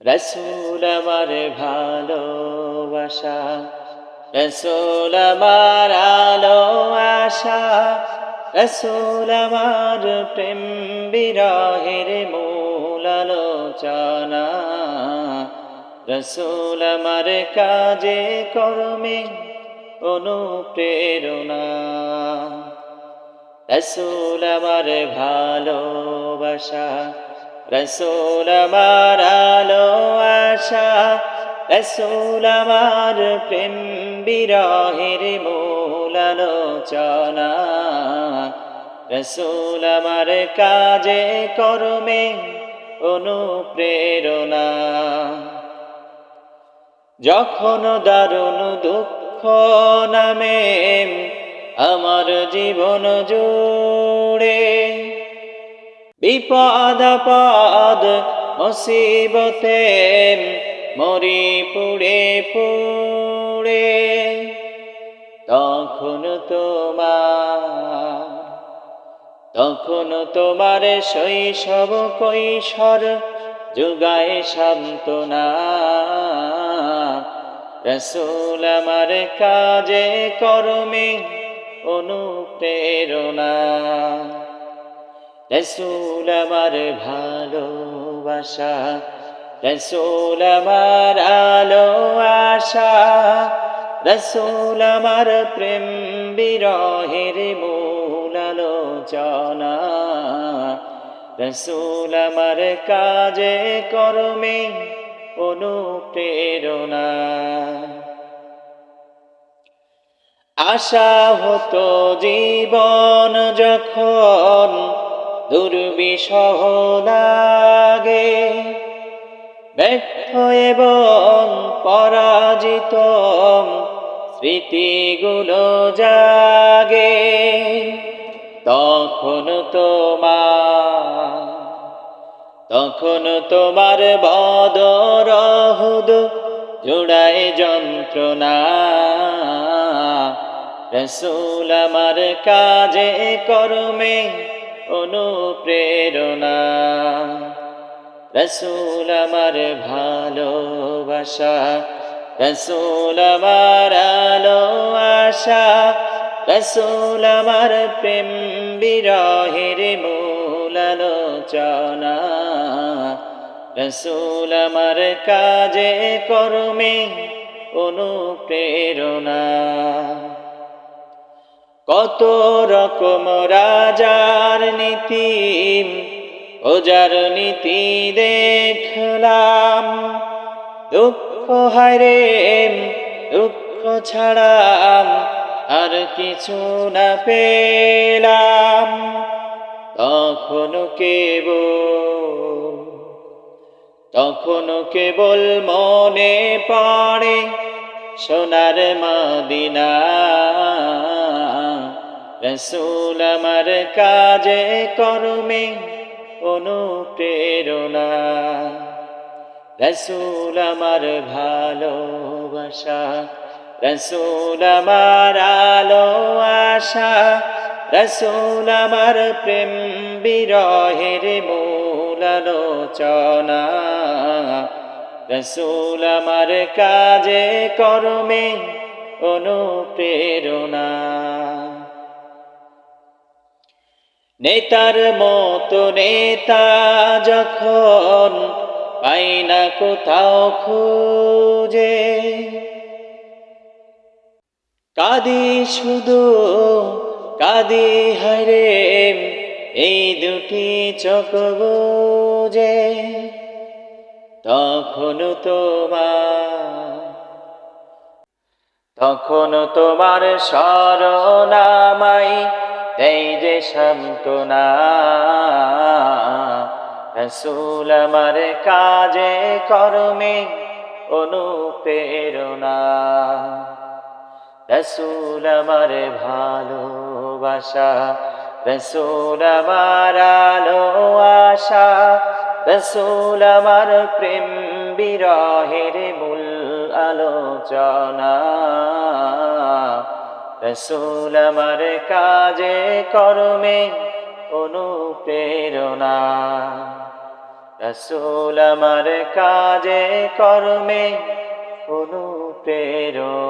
রসুল আমার ভালোবাসা, রসুল আমার আলো আশা, রসুল আমার প্রেম বিরহের মূল আলোচনা। রসুল আমার কাজে কর্মে অনুপ্রেরণা। রসুল আমার ভালোবাসা, রসুল আমার আলো আশা, রসুল আমার প্রেম বিরহের মূল আলোচনা। রসুল আমার কাজে কর্মে অনুপ্রেরণা। যখন দারুণ দুঃখ নামে আমার জীবন জুড়ে, বিপদ আপদ মুসিবতে মরি পুড়ে পুড়ে, তখন তোমার শৈশব কৈশোর যুগায় সান্ত্বনা। রসুল আমার কাজে কর্মে অনুপ্রেরণা। রসুল আমার ভালোবাসা, রসুল আমার আলো আশা, রসুল আমার প্রেম বিরহের মূল আলোচনা। রসুল আমার কাজে কর্মে অনুপ্রেরণা। আশা হতো জীবন যখন দুর্বিষহ লাগে, ব্যর্থ এবং পরাজিত স্মৃতিগুলো জাগে, তখন তোমার বদর উহুদ জোড়ায় যন্ত্রণা। রসুল আমার কাজে কর্মে অনুপ্রেরণা। রসুল আমার ভালোবাসা, রসুল আমার আলো আশা, রসুল আমার প্রেম বিরহের মূল আলোচনা। রসুল আমার কাজে কর্মে অনুপ্রেরণা। কত রকম রাজার নীতি ওজার নীতি দেখলাম, দুঃখ হায়রে দুঃখ ছাড়া আর কিছু না পেলাম। তখন কেবল মনে পড়ে সোনার মদিনা। রসুল আমার কাজে কর্মে অনুপ্রেরণা। রসুল আমার ভালোবাসা, রসুল আমার আলো আশা, রসুল আমার প্রেম বিরহের মূল আলোচনা। রসুল আমার কাজে কর্মে অনুপ্রেরণা। নেতার মতো নেতা যখন পাই না কোথাও খুঁজে, কাঁদি শুধু কাঁদি হায়রে এই দুটি চোখ বুজে। তখন তোমার শরণ আমায় দেয় যে সান্ত্বনা। রসুল আমার কাজে কর্মে অনুপ্রেরণা। রসুল আমার ভালোবাসা, রসুল আমার আলো আশা, রসুল আমার প্রেম বিরহের মূল আলোচনা। রসুল আমার কাজে কর্মে অনুপ্রেরণা। রসুল আমার কাজে কর্মে অনুপ্রেরণা।